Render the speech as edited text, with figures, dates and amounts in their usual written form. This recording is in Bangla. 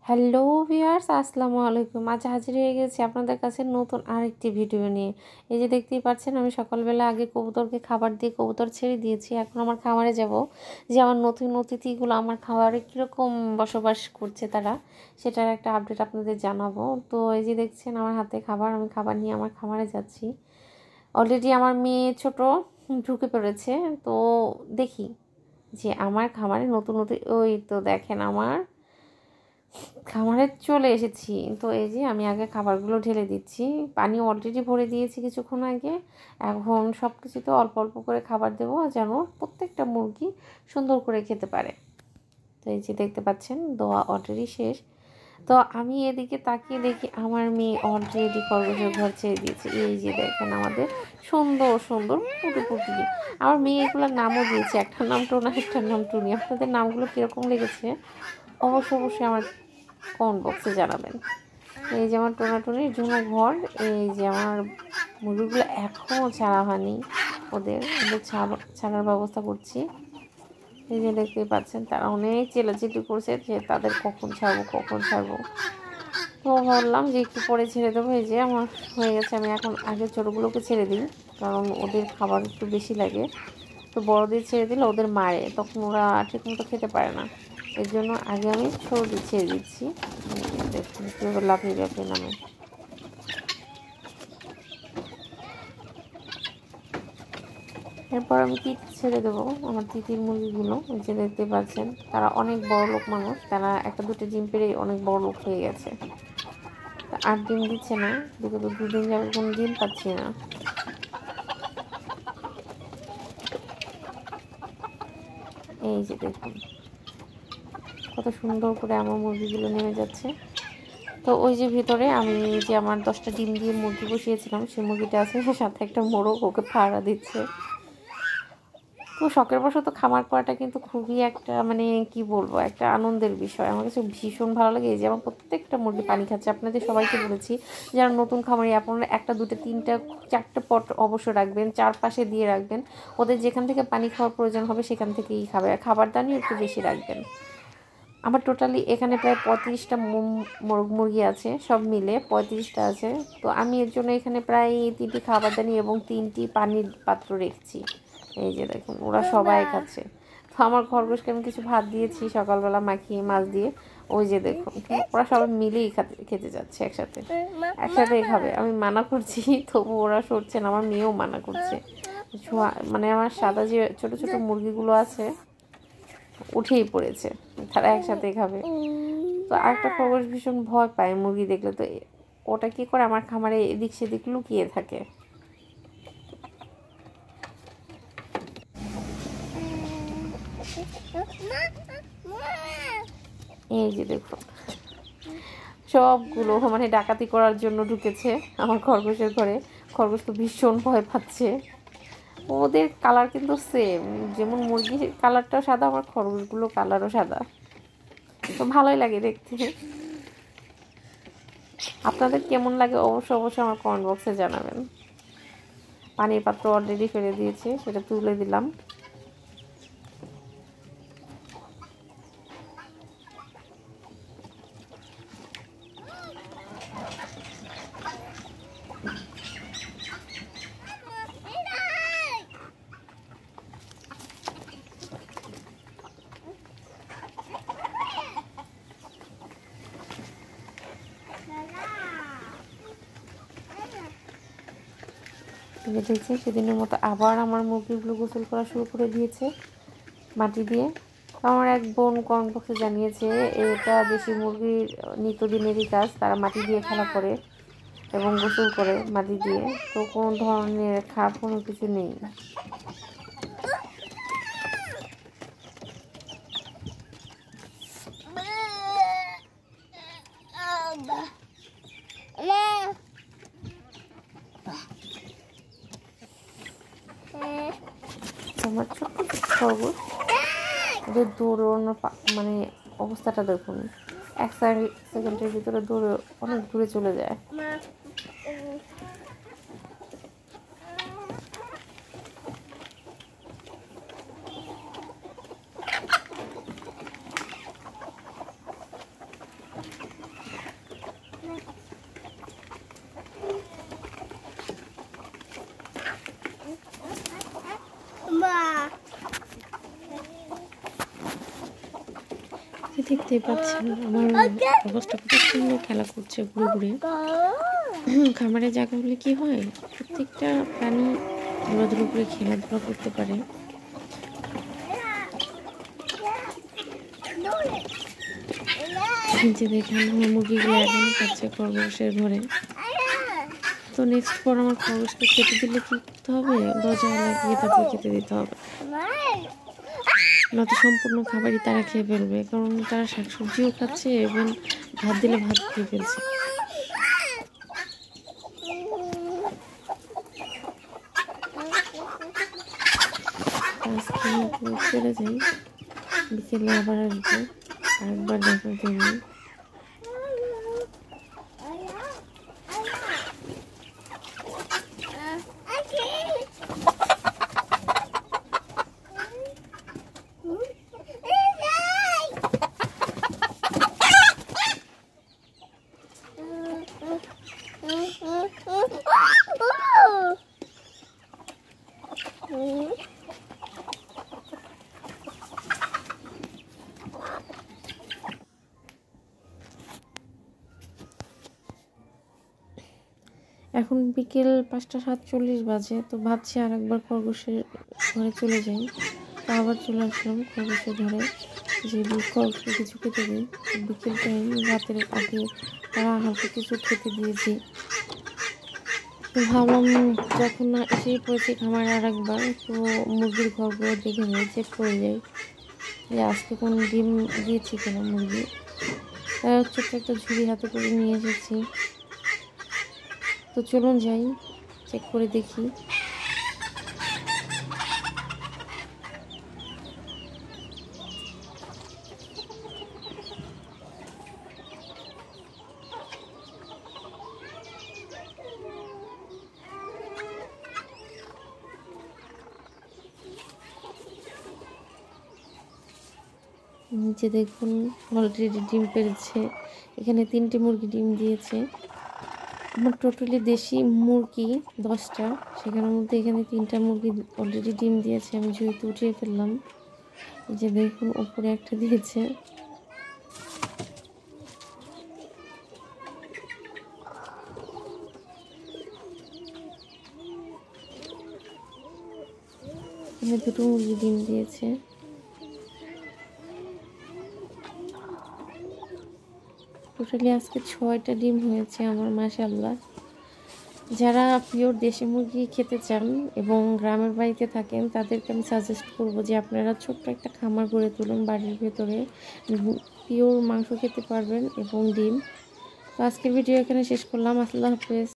হ্যালো ভিউয়ার্স, আসসালামু আলাইকুম। আজ হাজির হয়ে গেছি আপনাদের কাছে নতুন আরেকটি ভিডিও নিয়ে। এই যে দেখতেই পাচ্ছেন, আমি সকালবেলা আগে কবুতরকে খাবার দিয়ে কবুতর ছেড়ে দিয়েছি। এখন আমার খামারে যাব, যে আমার নতুন অতিথিগুলো আমার খাবারে কীরকম বসবাস করছে তারা, সেটার একটা আপডেট আপনাদের জানাবো। তো এই যে দেখছেন আমার হাতে খাবার, আমি খাবার নিয়ে আমার খামারে যাচ্ছি। অলরেডি আমার মেয়ে ছোট ঢুকে পড়েছে। তো দেখি যে আমার খামারে নতুন ওই তো দেখেন আমার খামারে চলে এসেছি। তো এই যে আমি আগে খাবারগুলো ঢেলে দিচ্ছি, পানি অলরেডি ভরে দিয়েছি কিছুক্ষণ আগে। এখন সব কিছুতে অল্প অল্প করে খাবার দেবো, যেন প্রত্যেকটা মুরগি সুন্দর করে খেতে পারে। তো এই যে দেখতে পাচ্ছেন দোয়া অলরেডি শেষ। তো আমি এদিকে তাকিয়ে দেখি আমার মেয়ে অলরেডি খরগোশের ঘর ছেড়ে দিয়েছে। এই যে দেখেন আমাদের সুন্দর সুন্দর পুটি। আমার মেয়ে এগুলোর নামও দিয়েছে, একটার নাম টোনা, একটার নাম টুনি। আপনাদের নামগুলো কীরকম লেগেছে অবশ্যই আমার কমেন্ট বক্সে জানাবেন। এই যে আমার টোনাটুনির জন্য ঘর, এই যে আমার মুরগিগুলো এখনও ছাড়া হয়নি, ওদের ছাড়ার ব্যবস্থা করছি। এই যে দেখতেই পাচ্ছেন তারা অনেক চেলাচিলি করছে যে তাদের কখন ছাড়বো। তো ভাবলাম যে একটু পরে ছেড়ে দেবো। এই যে আমার হয়ে গেছে, আমি এখন আগে ছোটোগুলোকে ছেড়ে দিই, কারণ ওদের খাবার একটু বেশি লাগে। তো বড়দের ছেড়ে দিলে ওদের মারে, তখন ওরা ঠিকমতো খেতে পারে না। এর জন্য আগে আমি ছোটোদের ছেড়ে দিচ্ছি। দেখুন কীভাবে লাফিয়ে নামে। এরপর আমি তিতি ছেড়ে দেবো, আমার তিতির মুরগিগুলো। এই যে দেখতে পাচ্ছেন তারা অনেক বড় লোক মানুষ, তারা একটা দুটো ডিম পেড়েই অনেক বড় লোক হয়ে গেছে। আর ডিম দিচ্ছে না, বিগত 2 দিন যাবে কোনো ডিম পাচ্ছি না। এই যে দেখুন কত সুন্দর করে আমার মুরগিগুলো নেমে যাচ্ছে। তো ওই যে ভিতরে আমি যে আমার 10টা ডিম দিয়ে মুরগি বসিয়েছিলাম, সেই মুরগিটা আছে, সাথে একটা মোরগ ওকে পাহারা দিচ্ছে। তো শখের বশত খামার করাটা কিন্তু খুবই একটা মানে কি বলবো, একটা আনন্দের বিষয়। আমার কাছে ভীষণ ভালো লাগে। এই যে আমার প্রত্যেকটা মুরগি পানি খাচ্ছে। আপনাদের সবাইকে বলেছি যারা নতুন খামারি, আপনারা 1টা 2টা 3টা 4টে পট অবশ্য রাখবেন, চারপাশে দিয়ে রাখবেন। ওদের যেখান থেকে পানি খাওয়ার প্রয়োজন হবে সেখান থেকেই খাবে, আর খাবার দানিও একটু বেশি রাখবেন। আমার টোটালি এখানে প্রায় 35টা মুরগি আছে, সব মিলে 35টা আছে। তো আমি এর জন্য এখানে প্রায় 3টি খাবারদানি এবং 3টি পানির পাত্র রেখেছি। এই যে দেখুন ওরা সবাই খাচ্ছে। তো আমার খরগোশকে আমি কিছু ভাত দিয়েছি সকালবেলা মাখিয়ে মাছ দিয়ে। ওই যে দেখুন ওরা সবাই মিলেই খেতে যাচ্ছে একসাথেই খাবে। আমি মানা করছি তবু ওরা সরছে না, আমার মেয়েও মানা করছে। মানে আমার সাদা যে ছোট ছোট মুরগিগুলো আছে উঠেই পড়েছে, তারা একসাথে খাবে। তো আরেকটা খরগোশ ভীষণ ভয় পায় মুরগি দেখলে, তো ওটা কি করে আমার খামারে এদিক সেদিক লুকিয়ে থাকে। এই যে দেখুন সবগুলো মানে ডাকাতি করার জন্য ঢুকেছে আমার খরগোশের ঘরে। খরগোশ তো ভীষণ ভয় পাচ্ছে। ওদের কালার কিন্তু সেম, যেমন মুরগির কালারটাও সাদা, আমার খরগোশগুলো কালারও সাদা। তো ভালোই লাগে দেখতে। আপনাদের কেমন লাগে অবশ্যই আমার কমেন্ট বক্সে জানাবেন। পানির পাত্র অলরেডি ফেলে দিয়েছে, সেটা তুলে দিলাম। দেখছি সেদিনের মতো আবার আমার মুরগিগুলো গোসল করা শুরু করে দিয়েছে মাটি দিয়ে। আমার এক বোন কমেন্ট বক্সে জানিয়েছে এটা দেশি মুরগির নিত্যদিনেরই কাজ, তারা মাটি দিয়ে খেলা করে এবং গোসল করে মাটি দিয়ে। তো কোনো ধরনের খারাপ কোনো কিছু নেই। আমার ছোট্ট খরগোশ, ওদের দৌড়ানোর মানে অবস্থাটা দেখুন, 1 সেকেন্ডের ভিতরে দৌড়ে অনেক দূরে চলে যায়। দেখতেই পাচ্ছেন আমার অবস্থা কত সুন্দর খেলা করছে ঘুরে ঘুরে। খামারের জায়গা হলে কি হয়, প্রত্যেকটা প্রাণী ঘোরাধুলো করে খেলাধুলা করতে পারে। যে দেখেন আমার মুরগিগুলো এখন খাচ্ছে খরগোশের ঘরে। তো নেক্সট পর আমার খরগোশকে খেতে দিলে কি করতে হবে, দরজা লাগিয়ে তারপর খেতে দিতে হবে, নয়তো সম্পূর্ণ খাবারই তারা খেয়ে ফেলবে। কারণ তারা শাকসবজিও খাচ্ছে এবং ভাত দিলে ভাত খেয়ে ফেলছে। আজকে চলে যাই, বিকেলে আবার আসবো, আরেকবার দেখার জন্য। এখন বিকেল 5:47 বাজে। তো ভাবছি আর একবার খরগোশের ঘরে চলে যাই। তো আবার চলে আসলাম খরগোশের ঘরে, যে খরগোশকে কিছু খেতে দিই। বিকেল টাইম, রাতের আগে তারা হালকা কিছু খেতে দিয়েছি। তো ভাবলাম যখন না এসেই পড়েছি খামারে আর একবার, তো মুরগির ঘরগুলো দেখে নিই, চেক করে যাই যে আজকে কোন ডিম দিয়েছি কিনা মুরগি। ছোট্ট একটা ঝুড়ি হাতে করে নিয়ে এসেছি। তো চলুন যাই, চেক করে দেখি। নিচে দেখুন অলরেডি ডিম পেড়েছে। এখানে 3টে মুরগি ডিম দিয়েছে। আমার টোটালি দেশি মুরগি 10টা, সেখানের মধ্যে এখানে 3টা মুরগি অলরেডি ডিম দিয়েছে। আমি ঝুড়িতে উঠিয়ে ফেললাম। যে দেখুন উপরে একটা দিয়েছে। এখানে 2টো মুরগি ডিম দিয়েছে। টোটালি আজকে 6টা ডিম হয়েছে আমার, মাশাআল্লাহ। যারা পিওর দেশি মুরগি খেতে চান এবং গ্রামের বাড়িতে থাকেন, তাদেরকে আমি সাজেস্ট করব যে আপনারা ছোট্ট একটা খামার গড়ে তুলুন বাড়ির ভেতরে, পিওর মাংস খেতে পারবেন এবং ডিম। তো আজকের ভিডিও এখানে শেষ করলাম। আল্লাহ হাফেজ।